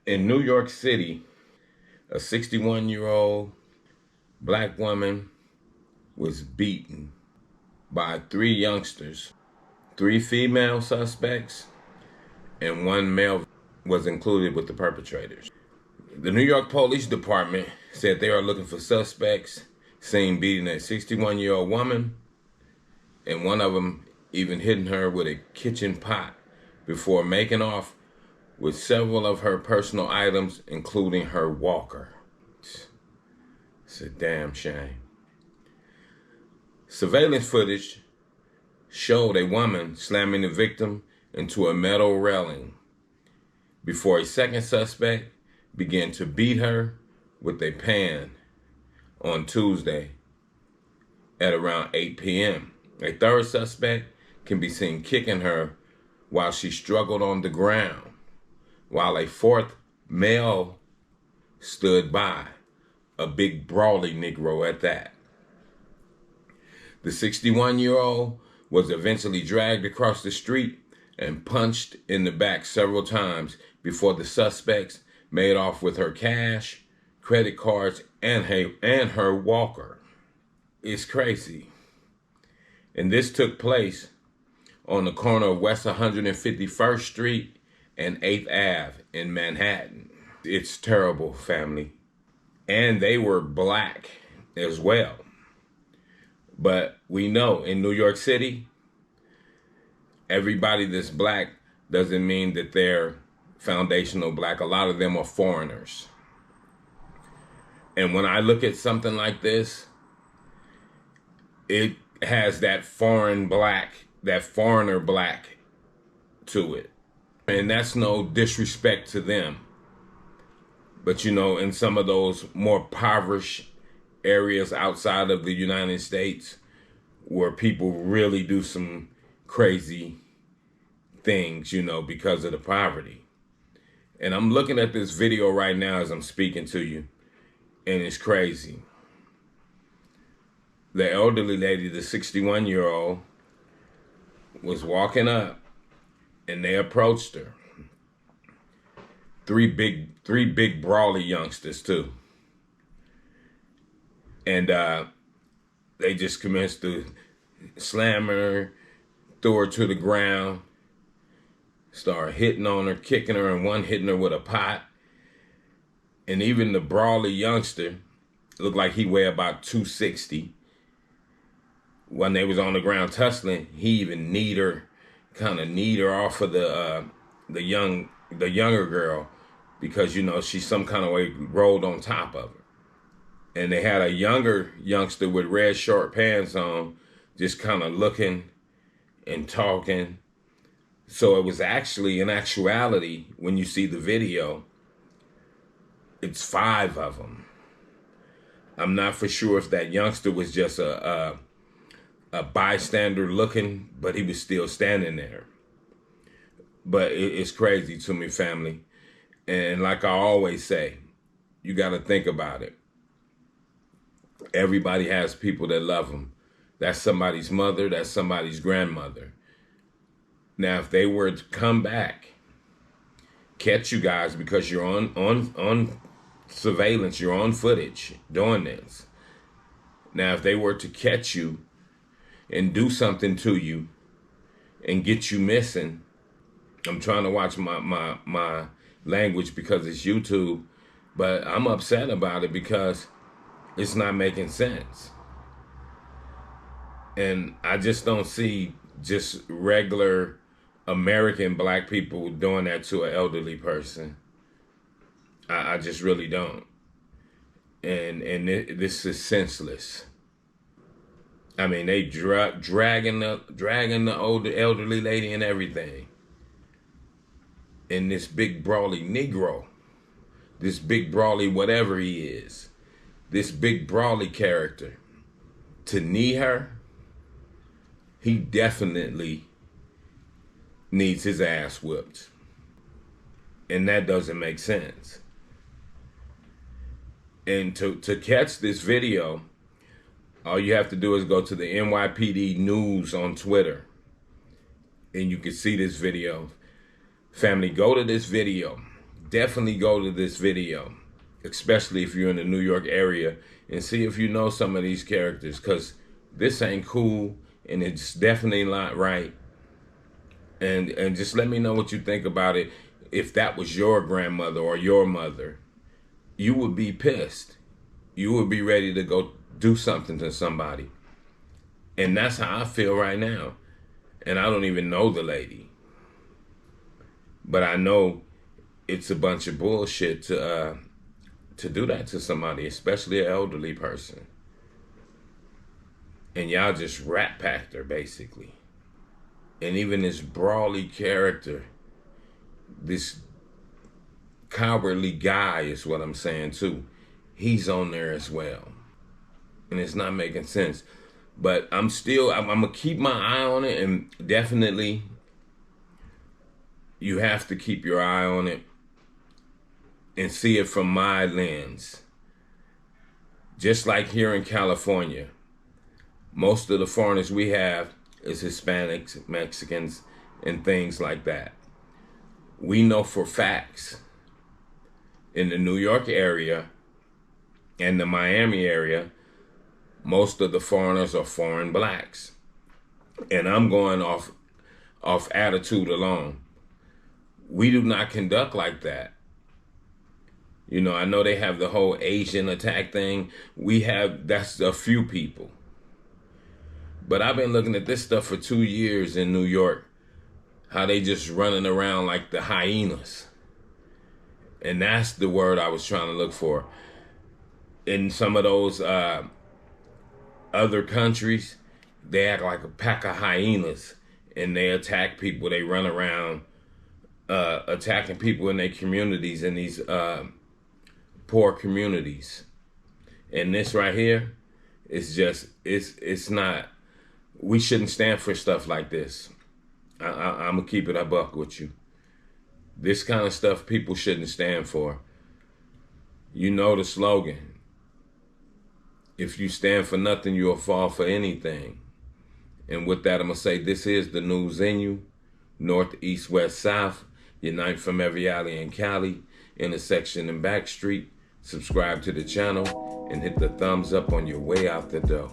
In New York City, a 61-year-old black woman was beaten by three youngsters. Three female suspects and one male was included with the perpetrators. The New York Police Department said they are looking for suspects seen beating a 61-year-old woman, and one of them even hitting her with a kitchen pot before making off with several of her personal items, including her walker. It's a damn shame. Surveillance footage showed a woman slamming the victim into a metal railing before a second suspect began to beat her with a pan on Tuesday at around 8 p.m. A third suspect can be seen kicking her while she struggled on the ground, while a fourth male stood by, a big brawly Negro at that. The 61-year-old was eventually dragged across the street and punched in the back several times before the suspects made off with her cash, credit cards, and her walker. It's crazy. And this took place on the corner of West 151st Street and 8th Ave in Manhattan. It's terrible, family. And they were black as well. But we know in New York City, everybody that's black doesn't mean that they're foundational black. A lot of them are foreigners. And when I look at something like this, it has that foreign black, that foreigner black to it. And that's no disrespect to them. But you know, in some of those more impoverished areas outside of the United States where people really do some crazy things, you know, because of the poverty. And I'm looking at this video right now as I'm speaking to you, and it's crazy. The elderly lady, the 61-year-old, was walking up and they approached her. Three big brawly youngsters too. And they just commenced to slam her, throw her to the ground, started hitting on her, kicking her, and one hitting her with a pot. And even the brawly youngster looked like he weighed about 260. When they was on the ground tussling, he even kind of kneed her off of the younger girl, because you know she some kind of way rolled on top of her. And they had a younger youngster with red short pants on, just kind of looking and talking. So it was actually, in actuality, when you see the video, it's 5 of them. I'm not for sure if that youngster was just a bystander looking, but he was still standing there. But it's crazy to me, family. And like I always say, you got to think about it. Everybody has people that love them. That's somebody's mother, that's somebody's grandmother. Now, if they were to come back, catch you guys because you're on surveillance, you're on footage doing this. Now, if they were to catch you and do something to you and get you missing, I'm trying to watch my language because it's YouTube, but I'm upset about it because it's not making sense. And I just don't see just regular American black people doing that to an elderly person. I just really don't. And this is senseless. I mean, they dragging the older elderly lady and everything. And this big brawly Negro, this big brawly whatever he is, this big brawly character, to knee her, he definitely needs his ass whooped. And that doesn't make sense. And to catch this video, all you have to do is go to the NYPD News on Twitter, and you can see this video. Family, go to this video. definitely go to this video, especially if you're in the New York area, and see if you know some of these characters, because this ain't cool and it's definitely not right. And just let me know what you think about it. If that was your grandmother or your mother, you would be pissed. You would be ready to go do something to somebody. And that's how I feel right now. And I don't even know the lady. But I know it's a bunch of bullshit to do that to somebody, especially an elderly person. And y'all just rat packed her, basically. And even this brawly character, this cowardly guy is what I'm saying too. He's on there as well. And it's not making sense. But I'm gonna keep my eye on it, and definitely you have to keep your eye on it and see it from my lens. Just like here in California, most of the foreigners we have is Hispanics, Mexicans, and things like that. We know for facts in the New York area and the Miami area, most of the foreigners are foreign blacks. And I'm going off attitude alone. We do not conduct like that. You know, I know they have the whole Asian attack thing. That's a few people. But I've been looking at this stuff for 2 years in New York. How they just running around like the hyenas. And that's the word I was trying to look for. In some of those other countries, they act like a pack of hyenas. And they attack people. They run around attacking people in their communities, in these poor communities. And this right here, it's not, we shouldn't stand for stuff like this. I'm gonna keep it a buck with you. This kind of stuff people shouldn't stand for. You know the slogan. If you stand for nothing, you'll fall for anything. And with that, I'm gonna say this is the news in you. North, east, west, south. Unite from every alley in Cali, intersection and back street. Subscribe to the channel and hit the thumbs up on your way out the door.